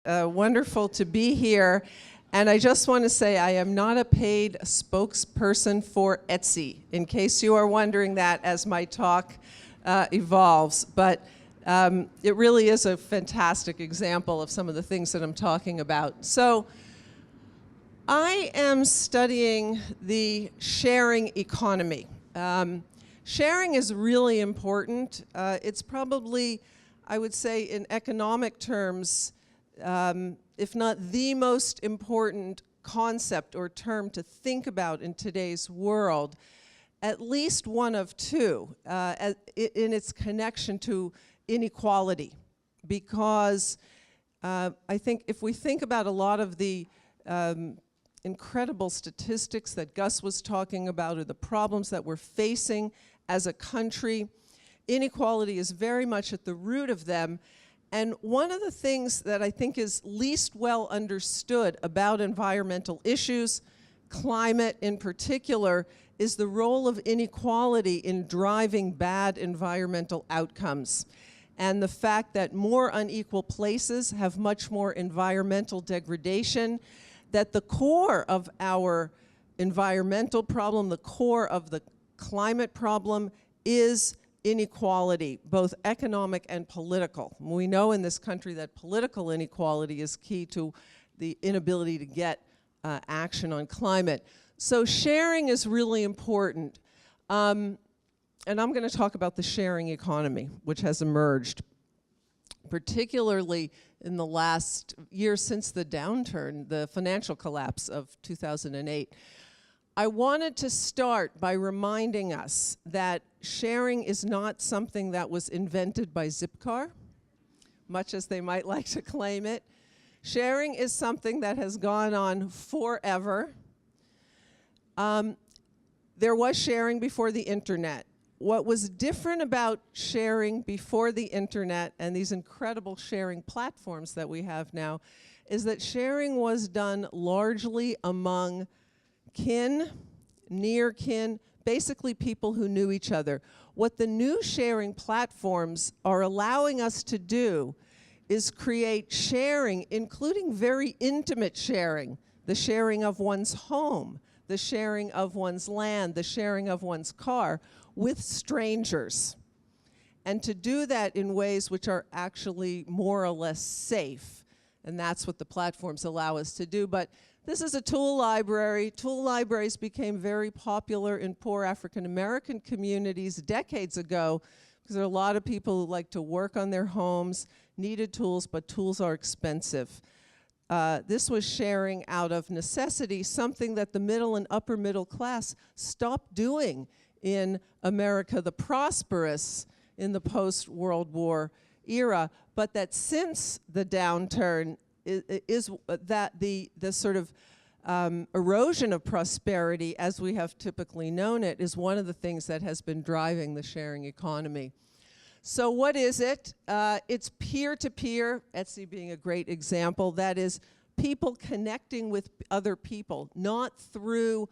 Wonderful to be here. And I just want to say I am not a paid spokesperson for Etsy, in case you are wondering that as my talk evolves. But it really is a fantastic example of some of the things that I'm talking about. So I am studying the sharing economy. Sharing is really important. It's probably, I would say, in economic terms, if not the most important concept or term to think about in today's world, at least one of two in its connection to inequality. Because I think if we think about a lot of the incredible statistics that Gus was talking about, or the problems that we're facing as a country, inequality is very much at the root of them. And one of the things that I think is least well understood about environmental issues, climate in particular, is the role of inequality in driving bad environmental outcomes. And the fact that more unequal places have much more environmental degradation, that the core of our environmental problem, the core of the climate problem, is inequality, both economic and political. We know in this country that political inequality is key to the inability to get action on climate. So sharing is really important. And I'm going to talk about the sharing economy, which has emerged, particularly in the last year since the downturn, the financial collapse of 2008. I wanted to start by reminding us that sharing is not something that was invented by Zipcar, much as they might like to claim it. Sharing is something that has gone on forever. There was sharing before the internet. What was different about sharing before the internet and these incredible sharing platforms that we have now is that sharing was done largely among kin, near kin, basically people who knew each other. What the new sharing platforms are allowing us to do is create sharing, including very intimate sharing, the sharing of one's home, the sharing of one's land, the sharing of one's car, with strangers. And to do that in ways which are actually more or less safe. And that's what the platforms allow us to do. But this is a tool library. Tool libraries became very popular in poor African American communities decades ago because there are a lot of people who like to work on their homes, needed tools, but tools are expensive. This was sharing out of necessity, something that the middle and upper middle class stopped doing in America the prosperous in the post-World War era, but that since the downturn is that the sort of erosion of prosperity as we have typically known it is one of the things that has been driving the sharing economy. So what is it? It's peer-to-peer, Etsy being a great example. That is people connecting with other people, not through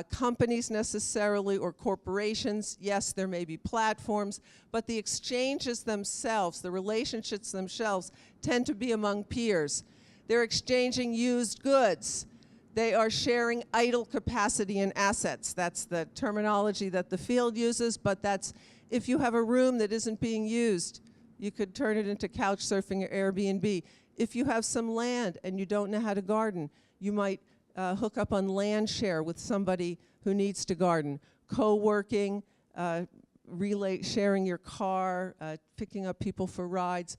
companies necessarily or corporations. Yes, there may be platforms, but the exchanges themselves, the relationships themselves tend to be among peers. They're exchanging used goods. They are sharing idle capacity and assets. That's the terminology that the field uses, but that's if you have a room that isn't being used, you could turn it into couch surfing or Airbnb. If you have some land and you don't know how to garden, you might hook up on land share with somebody who needs to garden. Co-working, sharing your car, picking up people for rides.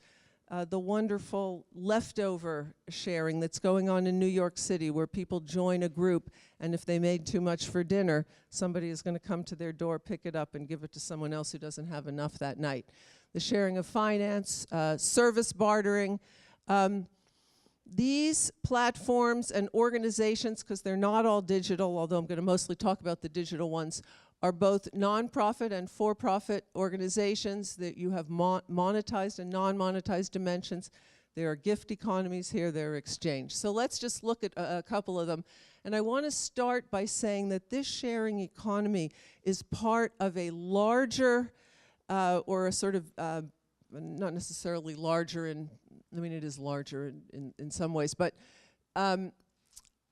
The wonderful leftover sharing that's going on in New York City where people join a group and if they made too much for dinner, somebody is going to come to their door, pick it up and give it to someone else who doesn't have enough that night. The sharing of finance, service bartering. These platforms and organizations, because they're not all digital, although I'm going to mostly talk about the digital ones, are both nonprofit and for-profit organizations that you have monetized and non-monetized dimensions. There are gift economies here, there are exchange. So let's just look at a couple of them. And I want to start by saying that this sharing economy is part of a larger or a sort of, not necessarily larger in I mean, it is larger in some ways, but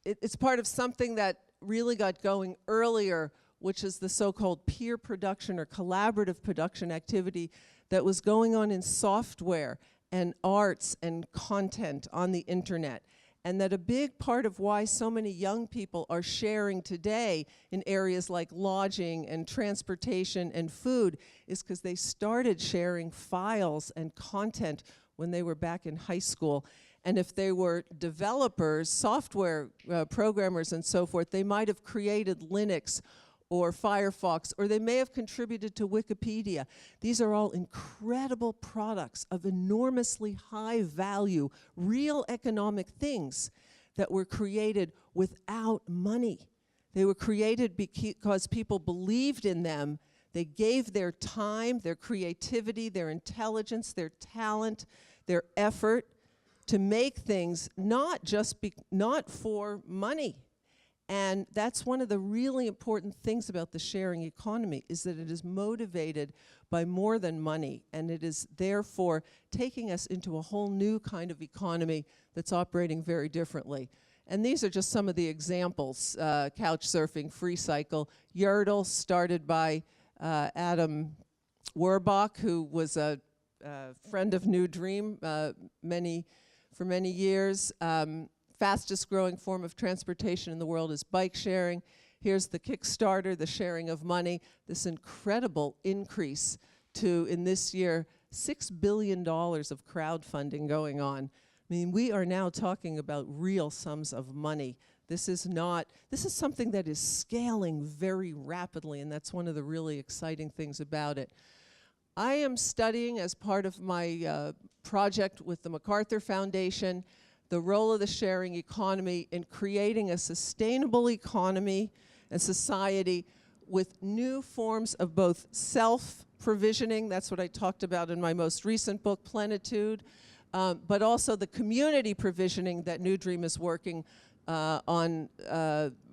it's part of something that really got going earlier, which is the so-called peer production or collaborative production activity that was going on in software and arts and content on the internet. And that a big part of why so many young people are sharing today in areas like lodging and transportation and food is because they started sharing files and content when they were back in high school. And if they were developers, software programmers and so forth, they might have created Linux or Firefox, or they may have contributed to Wikipedia. These are all incredible products of enormously high value, real economic things that were created without money. They were created because people believed in them. They gave their time, their creativity, their intelligence, their talent, their effort to make things not for money. And that's one of the really important things about the sharing economy, is that it is motivated by more than money, and it is therefore taking us into a whole new kind of economy that's operating very differently. And these are just some of the examples: couch surfing, free cycle, Yerdle, started by Adam Werbach, who was a friend of New Dream for many years. Fastest growing form of transportation in the world is bike sharing. Here's the Kickstarter, the sharing of money, this incredible increase to, in this year, $6 billion of crowdfunding going on. I mean, we are now talking about real sums of money. This is something that is scaling very rapidly, and that's one of the really exciting things about it. I am studying, as part of my project with the MacArthur Foundation, the role of the sharing economy in creating a sustainable economy and society with new forms of both self-provisioning, that's what I talked about in my most recent book, Plenitude, but also the community provisioning that New Dream is working on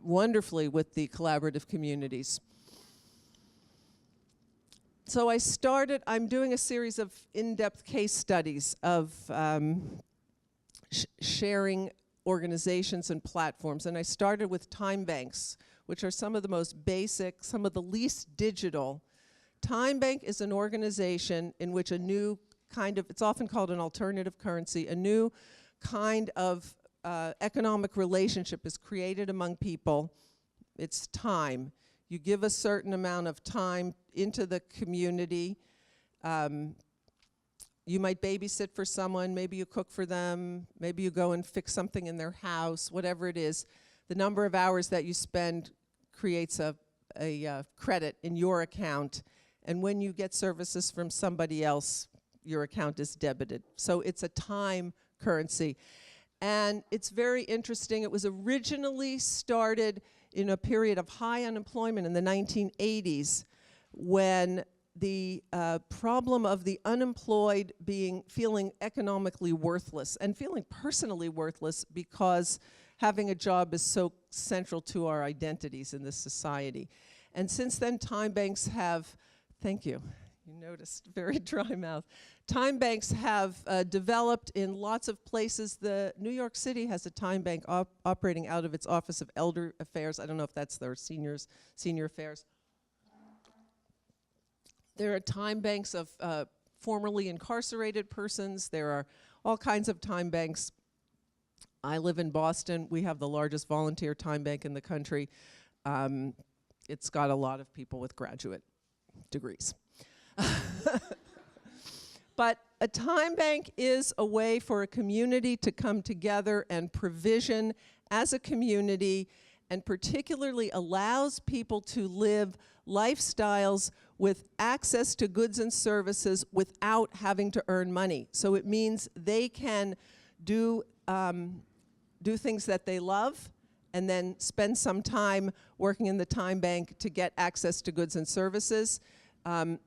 wonderfully with the collaborative communities. So I'm doing a series of in-depth case studies of sharing organizations and platforms. And I started with time banks, which are some of the most basic, some of the least digital. Time Bank is an organization in which a new kind of, it's often called an alternative currency, a new kind of economic relationship is created among people. It's time. You give a certain amount of time into the community. You might babysit for someone, maybe you cook for them, maybe you go and fix something in their house, whatever it is. The number of hours that you spend creates a credit in your account, and when you get services from somebody else, your account is debited. So it's a time currency. And it's very interesting. It was originally started in a period of high unemployment in the 1980s, when the problem of the unemployed feeling economically worthless and feeling personally worthless, because having a job is so central to our identities in this society. And since then, time banks have, thank you, you noticed, very dry mouth. Time banks have developed in lots of places. New York City has a time bank operating out of its Office of Elder Affairs. I don't know if that's their senior affairs. There are time banks of formerly incarcerated persons. There are all kinds of time banks. I live in Boston. We have the largest volunteer time bank in the country. It's got a lot of people with graduate degrees. But a time bank is a way for a community to come together and provision as a community, and particularly allows people to live lifestyles with access to goods and services without having to earn money. So it means they can do things that they love and then spend some time working in the time bank to get access to goods and services.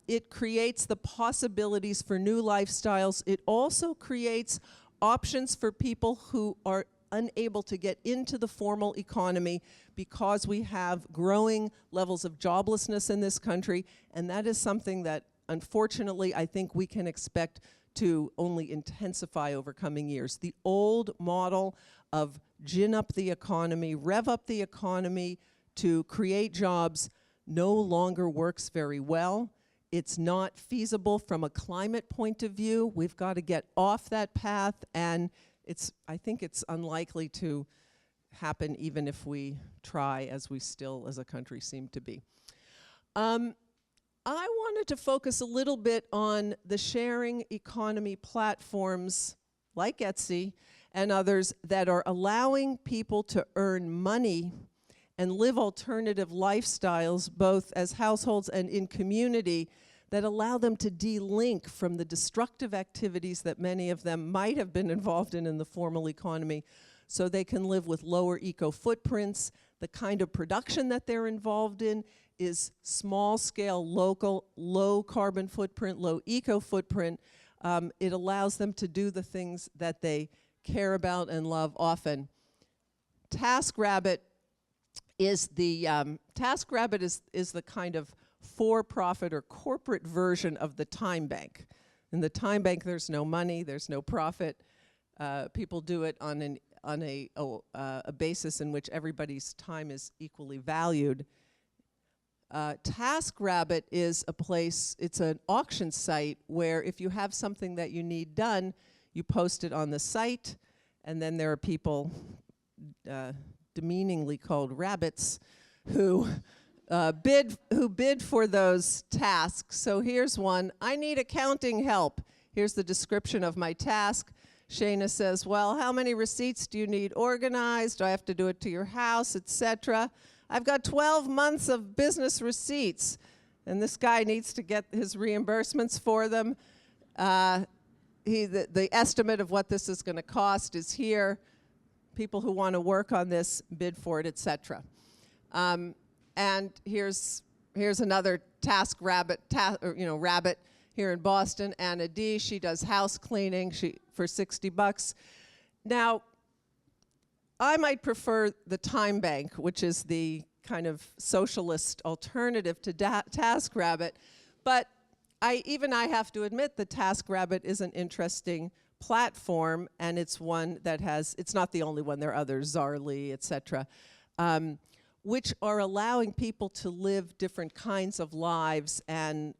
It creates the possibilities for new lifestyles. It also creates options for people who are unable to get into the formal economy, because we have growing levels of joblessness in this country, and that is something that, unfortunately, I think we can expect to only intensify over coming years. The old model of gin up the economy, rev up the economy to create jobs no longer works very well. It's not feasible from a climate point of view. We've got to get off that path, and I think it's unlikely to happen even if we try, as we still as a country seem to be. I wanted to focus a little bit on the sharing economy platforms like Etsy and others that are allowing people to earn money and live alternative lifestyles, both as households and in community, that allow them to de-link from the destructive activities that many of them might have been involved in the formal economy, so they can live with lower eco-footprints. The kind of production that they're involved in is small-scale, local, low carbon footprint, low eco-footprint. It allows them to do the things that they care about and love often. TaskRabbit is the kind of for-profit or corporate version of the time bank. In the time bank, there's no money, there's no profit. People do it on a basis in which everybody's time is equally valued. TaskRabbit is a place, it's an auction site where if you have something that you need done, you post it on the site, and then there are people demeaningly called rabbits who bid for those tasks. So here's one. I need accounting help. Here's the description of my task. Shayna says, well, how many receipts do you need organized? Do I have to do it to your house, etc.? I've got 12 months of business receipts, and this guy needs to get his reimbursements for them. The estimate of what this is going to cost is here. People who want to work on this bid for it, etc. And here's another TaskRabbit, rabbit here in Boston. Anna D. She does house cleaning for $60. Now, I might prefer the time bank, which is the kind of socialist alternative to TaskRabbit, but I have to admit that TaskRabbit is an interesting platform, and it's one that it's not the only one, there are others, Zarly, etc., which are allowing people to live different kinds of lives and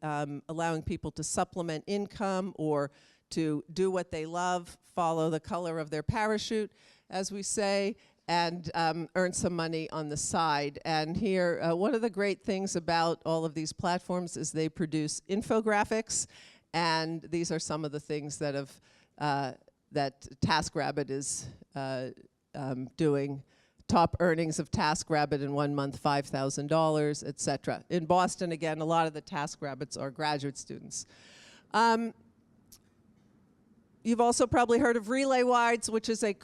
allowing people to supplement income or to do what they love, follow the color of their parachute, as we say, and earn some money on the side. And here, one of the great things about all of these platforms is they produce infographics, and these are some of the things that that TaskRabbit is doing. Top earnings of TaskRabbit in 1 month, $5,000, etc. In Boston, again, a lot of the TaskRabbits are graduate students. You've also probably heard of Relay Rides, which is a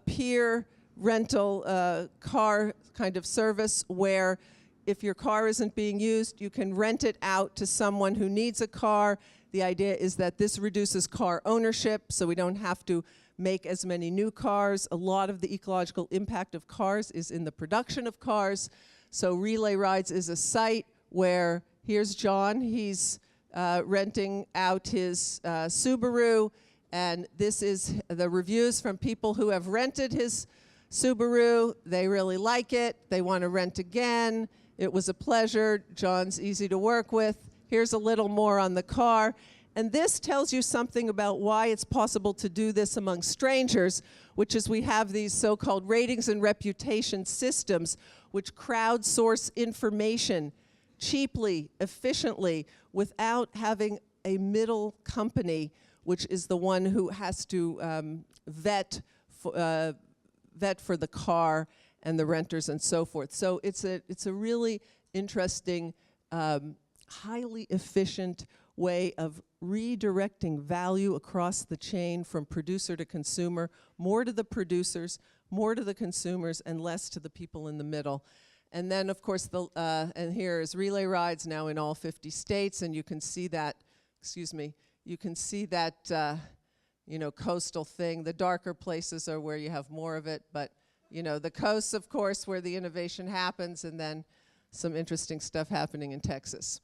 peer rental car kind of service where if your car isn't being used, you can rent it out to someone who needs a car. The idea is that this reduces car ownership, so we don't have to make as many new cars. A lot of the ecological impact of cars is in the production of cars. So Relay Rides is a site where, here's John, he's renting out his Subaru, and this is the reviews from people who have rented his Subaru. They really like it. They want to rent again. It was a pleasure. John's easy to work with. Here's a little more on the car. And this tells you something about why it's possible to do this among strangers, which is we have these so-called ratings and reputation systems which crowdsource information cheaply, efficiently, without having a middle company, which is the one who has to vet for the car and the renters and so forth. So it's a really interesting, highly efficient way of redirecting value across the chain from producer to consumer, more to the producers, more to the consumers, and less to the people in the middle. And then, of course, and here is Relay Rides now in all 50 states, and you can see that, you can see that, coastal thing. The darker places are where you have more of it, but, the coasts, of course, where the innovation happens, and then some interesting stuff happening in Texas.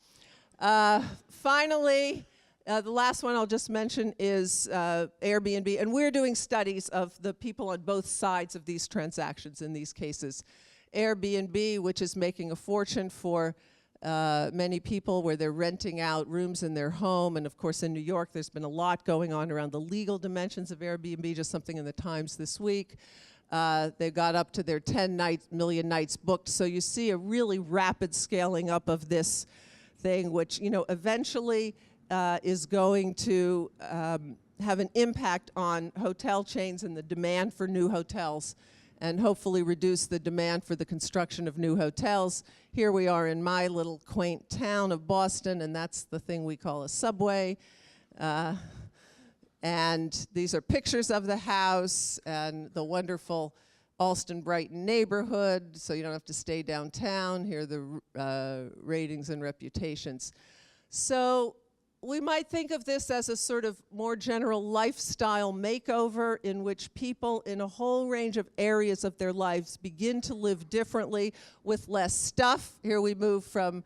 Finally, The last one I'll just mention is Airbnb, and we're doing studies of the people on both sides of these transactions in these cases. Airbnb, which is making a fortune for many people where they're renting out rooms in their home, and of course in New York there's been a lot going on around the legal dimensions of Airbnb, just something in the Times this week. They got up to their 10 million nights booked, so you see a really rapid scaling up of this thing, which eventually is going to have an impact on hotel chains and the demand for new hotels, and hopefully reduce the demand for the construction of new hotels. Here we are in my little quaint town of Boston, and that's the thing we call a subway. And these are pictures of the house and the wonderful Allston-Brighton neighborhood, so you don't have to stay downtown. Here are the ratings and reputations. So we might think of this as a sort of more general lifestyle makeover in which people in a whole range of areas of their lives begin to live differently with less stuff. Here we move from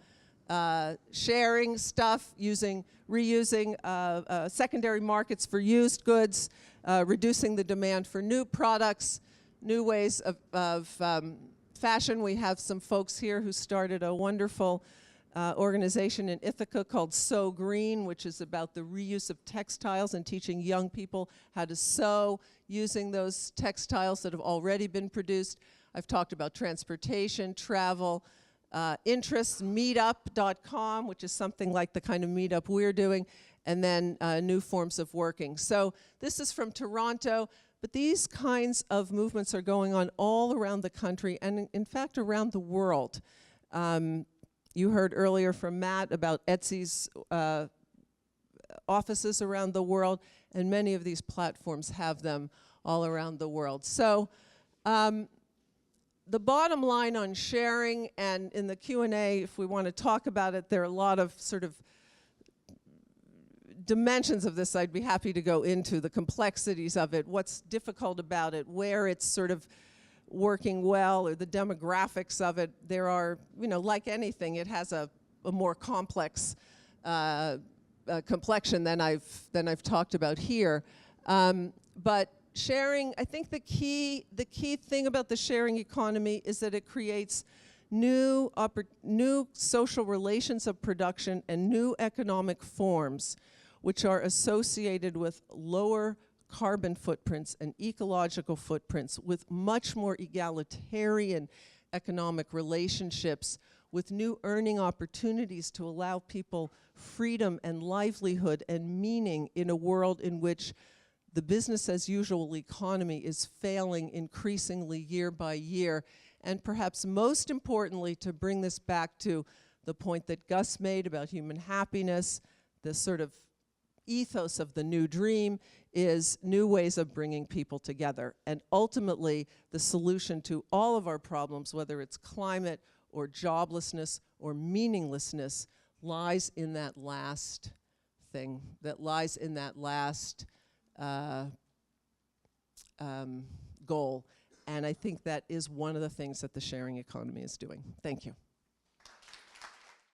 sharing stuff, reusing secondary markets for used goods, reducing the demand for new products, new ways of fashion. We have some folks here who started a wonderful organization in Ithaca called Sew Green, which is about the reuse of textiles and teaching young people how to sew using those textiles that have already been produced. I've talked about transportation, travel, interests, meetup.com, which is something like the kind of meetup we're doing, and then new forms of working. So this is from Toronto, but these kinds of movements are going on all around the country and in fact around the world. You heard earlier from Matt about Etsy's offices around the world, and many of these platforms have them all around the world. So the bottom line on sharing, and in the Q&A, if we want to talk about it, there are a lot of sort of dimensions of this I'd be happy to go into, the complexities of it, what's difficult about it, where it's sort of working well, or the demographics of it. There are, like anything, it has a more complex complexion than I've talked about here. But sharing, I think the key thing about the sharing economy is that it creates new social relations of production and new economic forms which are associated with lower carbon footprints and ecological footprints, with much more egalitarian economic relationships, with new earning opportunities to allow people freedom and livelihood and meaning in a world in which the business as usual economy is failing increasingly year by year. And perhaps most importantly, to bring this back to the point that Gus made about human happiness, the sort of ethos of the new dream is new ways of bringing people together. And ultimately, the solution to all of our problems, whether it's climate or joblessness or meaninglessness, lies in that last thing, that lies in that last goal. And I think that is one of the things that the sharing economy is doing. Thank you.